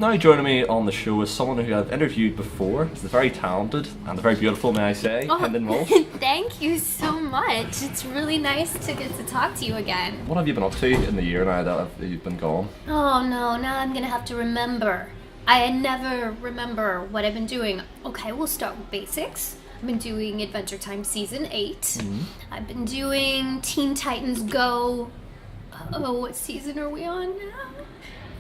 now joining me on the show is someone who I've interviewed before. She's very talented and very beautiful, may I say, Hynden Walch. Thank you so much. It's really nice to get to talk to you again. What have you been up to in the year now that you've been gone? Oh no, now I'm gonna have to remember. I never remember what I've been doing. Okay, we'll start with basics. I've been doing Adventure Time Season 8. Mm-hmm. I've been doing Teen Titans Go. Oh, what season are we on now?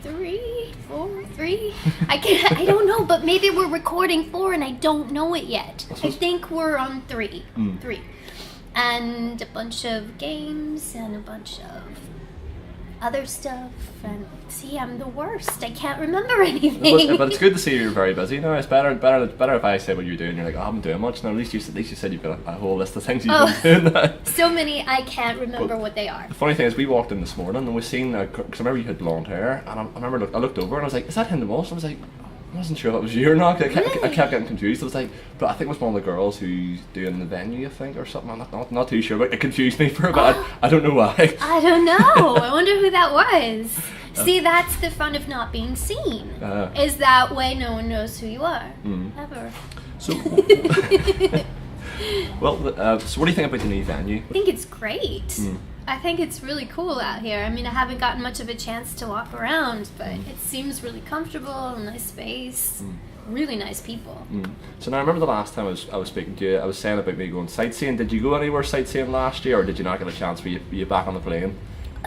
3, 4, 3? I don't know, but maybe we're recording 4 and I don't know it yet. I think we're on 3. 3. And a bunch of games and a bunch of other stuff, and see, I'm the worst. I can't remember anything. But it's good to see you're very busy now. It's better if I say what you're doing. You're like, oh, I haven't doing much. Now at least you said you've got a whole list of things you've been doing now. So many I can't remember what they are. The funny thing is, we walked in this morning and we seen because I remember you had blonde hair, and I remember I looked over and I was like, is that Hynden Walch? I was like, I wasn't sure if it was you or not. I kept getting confused. I was like, but I think it was one of the girls who's doing the venue, I think, or something. I'm not too sure, but it confused me for a bit. I don't know why. I don't know. I wonder who that was. See, that's the fun of not being seen. Is that way no one knows who you are. Ever. So, so what do you think about the new venue? I think it's great. I think it's really cool out here. I mean, I haven't gotten much of a chance to walk around, but it seems really comfortable, nice space, really nice people. So now, I remember the last time I was speaking to you, I was saying about me going sightseeing. Did you go anywhere sightseeing last year, or did you not get a chance? Were you back on the plane?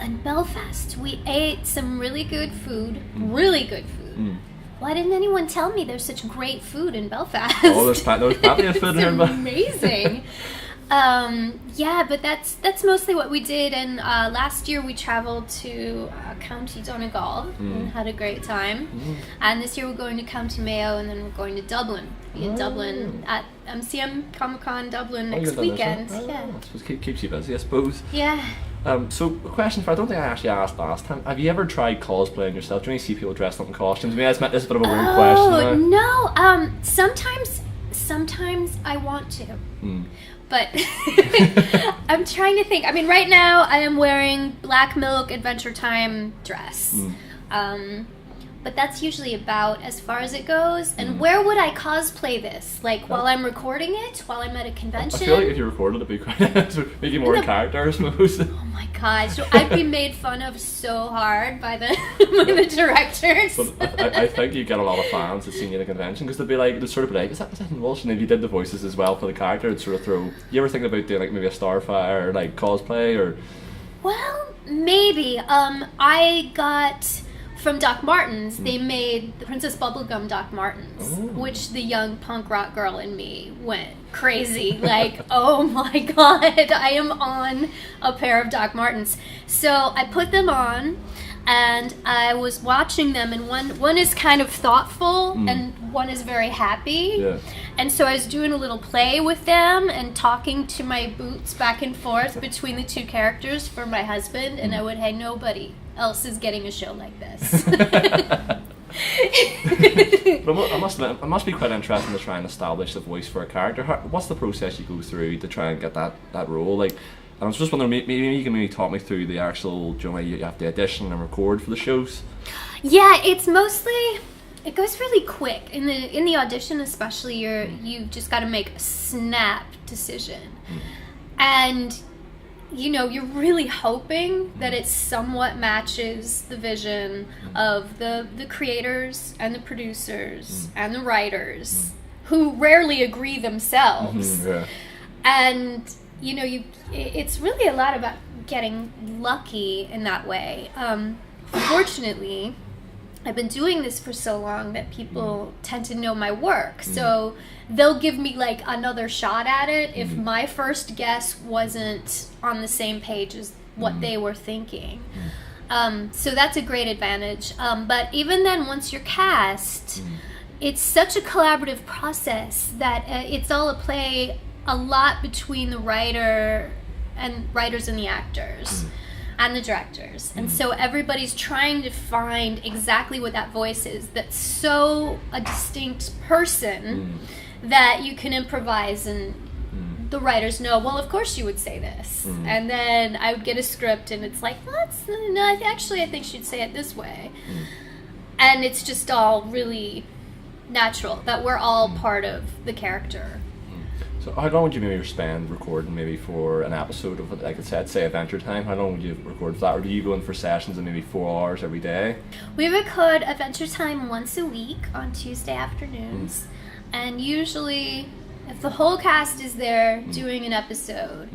In Belfast, we ate some really good food. Really good food. Why didn't anyone tell me there's such great food in Belfast? Oh, there's plenty of food here. Amazing. Yeah, but that's mostly what we did, and last year we traveled to County Donegal and had a great time, and this year we're going to County Mayo, and then we're going to Dublin. Be in Dublin at MCM Comic-Con Dublin next weekend. Yeah. I suppose keeps you busy, I suppose. Yeah. So a question I don't think I actually asked last time. Have you ever tried cosplaying yourself? Do you see people dressed up in costumes? I mean, this is a bit of a weird question. No. Sometimes I want to. But I'm trying to think. I mean, right now I am wearing Black Milk Adventure Time dress. But that's usually about as far as it goes. And where would I cosplay this? Like, while I'm recording it? While I'm at a convention? I feel like if you recorded it, it'd be quite make you more a character, I suppose. Oh my gosh. I'd be made fun of so hard by the directors. But I think you get a lot of fans that see you at a convention, because they'd sort of be like, is that Hynden Walch? And if you did the voices as well for the character, it'd sort of throw... You ever think about doing like maybe a Starfire or like cosplay or... Well, maybe. I got... From Doc Martens, they made the Princess Bubblegum Doc Martens, which the young punk rock girl in me went crazy. Like, oh my god, I am on a pair of Doc Martens. So I put them on, and I was watching them, and one is kind of thoughtful, and one is very happy. Yeah. And so I was doing a little play with them and talking to my boots back and forth between the two characters for my husband, and I would, hey, nobody else is getting a show like this. But it must be quite interesting to try and establish a voice for a character. What's the process you go through to try and get that role? Like, and I was just wondering, maybe you can talk me through the actual, you have to audition and record for the shows. Yeah, it's mostly, it goes really quick. In the audition especially, you just got to make a snap decision. And you're really hoping that it somewhat matches the vision of the creators and the producers and the writers, who rarely agree themselves. And it's really a lot about getting lucky in that way. Fortunately, I've been doing this for so long that people tend to know my work, so they'll give me like another shot at it if my first guess wasn't on the same page as what they were thinking. So that's a great advantage. But even then, once you're cast, it's such a collaborative process that it's all a play a lot between the writers and the actors. And the directors. And so everybody's trying to find exactly what that voice is that's so a distinct person that you can improvise, and the writers know, well, of course you would say this. And then I would get a script and it's like, I think she'd say it this way. And it's just all really natural, that we're all part of the character. So how long would you maybe spend recording maybe for an episode of, like I said, say Adventure Time? How long would you record for that? Or do you go in for sessions of maybe 4 hours every day? We record Adventure Time once a week on Tuesday afternoons. And usually, if the whole cast is there doing an episode,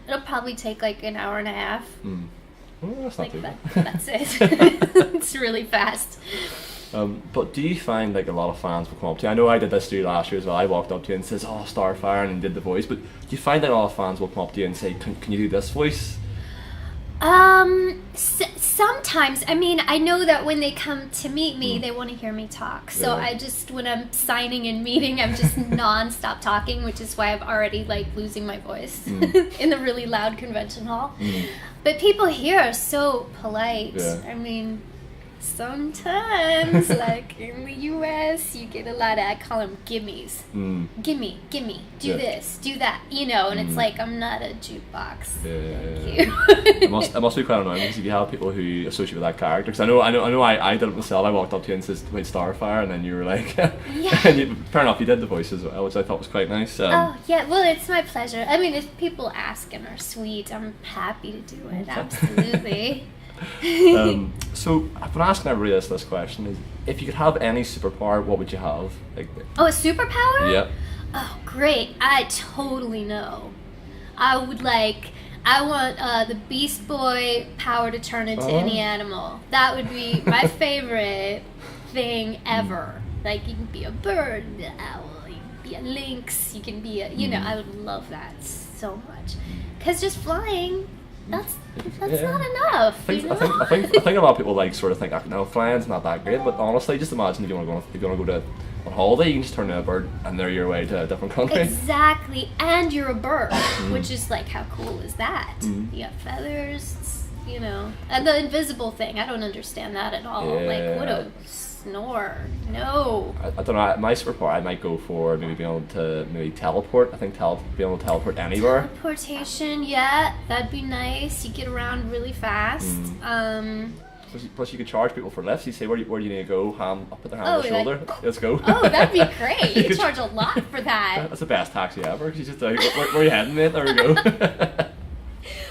it'll probably take like an hour and a half. Well, that's not Like too bad. that's it. It's really fast. But do you find like a lot of fans will come up to you? I know I did this to you last year as well. I walked up to you and says, "Oh, Starfire," and did the voice. But do you find that a lot of fans will come up to you and say, "Can you do this voice?" Sometimes. I mean, I know that when they come to meet me, they want to hear me talk. So Yeah. I just, when I'm signing and meeting, I'm just non-stop talking, which is why I'm already like losing my voice in the really loud convention hall. But people here are so polite. Yeah. I mean, sometimes, like in the U.S., you get a lot of, I call them gimmies. Gimme, do Yeah. this, do that, you know, and it's like, I'm not a jukebox. Thank you. It must be quite annoying because if you have people who associate with that character. Because I know I did it myself. I walked up to you and said, "Wait, Starfire," and then you were like, and you, fair enough, you did the voice as well, which I thought was quite nice. Oh, yeah, well, it's my pleasure. I mean, if people ask and are sweet, I'm happy to do it, absolutely. So I've been asking everybody this question: is if you could have any superpower, what would you have? Like, Oh, a superpower? yeah. Oh, great. I totally know. I want the Beast Boy power to turn into any animal. That would be my favorite thing ever. Like, you can be a bird, an owl, you can be a lynx, you can be a, you know, I would love that so much. Because just flying, that's not enough. I think a lot of people like sort of think, no, flying's not that great. But honestly, just imagine if you want to go to on holiday, you can just turn into a bird and they're your way to a different country. Exactly, and you're a bird, which is like, how cool is that? You got feathers, it's, you know, and the invisible thing. I don't understand that at all. Yeah. Like, what a snore. No. I don't know. My superpower, I might go for maybe being able to teleport. I think being able to teleport anywhere. Teleportation, yeah, that'd be nice. You get around really fast. Plus, you could charge people for lifts. You say, where do you need to go? Hand up, put their hand on the like, shoulder. Let's go. Oh, that'd be great. You could charge a lot for that. That's the best taxi ever. Cause you just like, where are you heading, mate? There we go.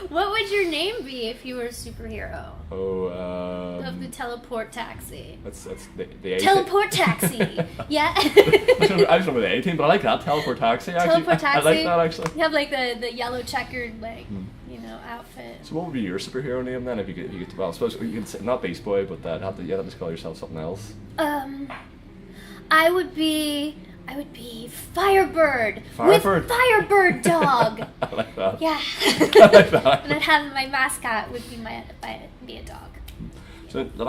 What would your name be if you were a superhero? Of the teleport taxi. That's the A-team. Teleport taxi. Yeah. I was from the A-team, but I like that teleport taxi. Actually, Teleport taxi. I like that actually. You have like the yellow checkered you know, outfit. So what would be your superhero name then? If you could, well, I suppose you can say not Beast Boy, but you have to call yourself something else. I would be Firebird. Firebird? With Firebird dog. I like that. Yeah. I like that. And I'd have my mascot would be a dog. So the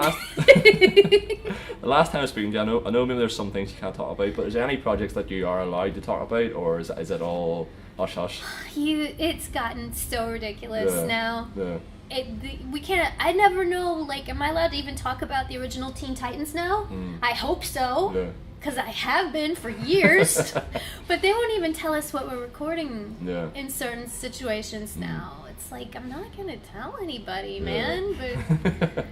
last time I was speaking to you, I know maybe there's some things you can't talk about, but is there any projects that you are allowed to talk about, or is it all hush hush? It's gotten so ridiculous now. Yeah. We can't. I never know. Like, am I allowed to even talk about the original Teen Titans now? I hope so. Yeah. Because I have been for years, but they won't even tell us what we're recording in certain situations now. It's like, I'm not gonna tell anybody, man. But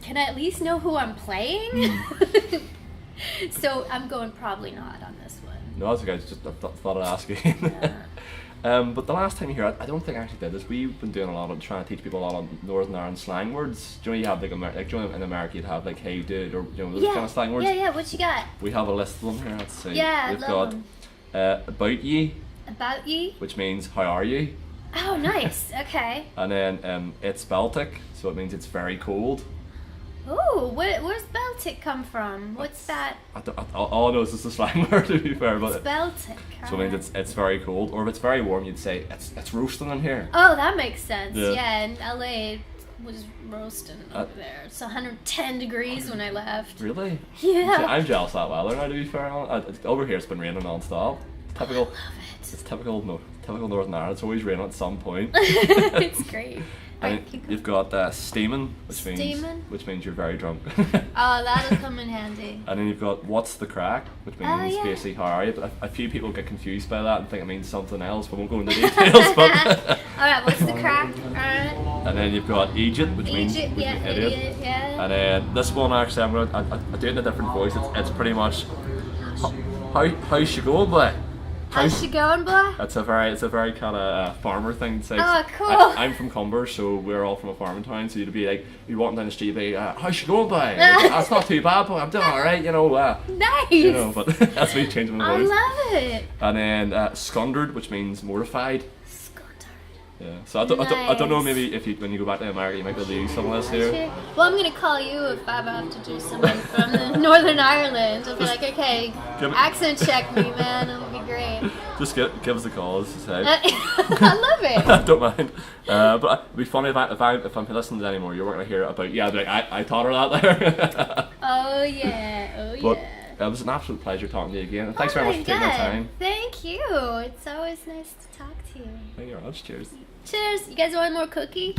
can I at least know who I'm playing? So I'm going probably not on this one. No, that's okay. I just thought I'd ask you. But the last time you hear it, I don't think I actually did this. We've been doing a lot of trying to teach people a lot of Northern Ireland slang words. Do you know you have like do you know in America you'd have like hey dude or those kind of slang words? Yeah. What you got? We have a list of them here. Let's see. Yeah, We've love got about ye. About ye? Which means how are you? Oh, nice. Okay. And then it's Baltic, so it means it's very cold. Ooh, where's Baltic come from? What's that? All I know is it's a slang word, to be fair, but Baltic. so it means it's very cold, or if it's very warm, you'd say it's roasting in here. Oh, that makes sense. Yeah. Yeah, in LA it was roasting over there. It's 110 degrees when I left. Really? Yeah. I'm jealous of that weather now, to be fair. Over here it's been raining non-stop. Typical. I love it. It's typical Northern Ireland. It's always raining at some point. It's great. And Alright, keep going. you've got steaming, Steaming? which means you're very drunk. Oh, that'll come in handy. And then you've got what's the crack, which means yeah. basically how are you. But a few people get confused by that and think it means something else. We won't go into details. But Alright, what's the crack? Alright. and then you've got Egypt, which means Egypt, yeah, idiot, yeah. And then this one actually, I do it in a different voice. It's pretty much how's she going, boy? How's she going, boy? It's a very kind of farmer thing to say. Oh, cool. I'm from Cumber, so we're all from a farming town. So you'd be like, you walking down the street, you'd be, how's she going, boy? That's not too bad, boy. I'm doing all right, you know. Nice. You know, but that's me changing my I voice. love it. And then skundered, which means mortified. Scotland. Yeah. So I don't know. Maybe if when you go back to America, you might be able to use some of this here. Well, I'm gonna call you if I have to do something from Northern Ireland. I'll be like, okay, accent check me, man. It'll be great. Just give us a call. As I say. I love it. Don't mind. But it'd be funny if I'm listening to it anymore, you're not gonna hear it about. Yeah, I'd be like I taught her that there. Oh yeah. Oh But, yeah. it was an absolute pleasure talking to you again. Thanks very much for taking the time. Thank you. It's always nice to talk to you. Thank you very much. Cheers. Cheers. You guys want more cookie?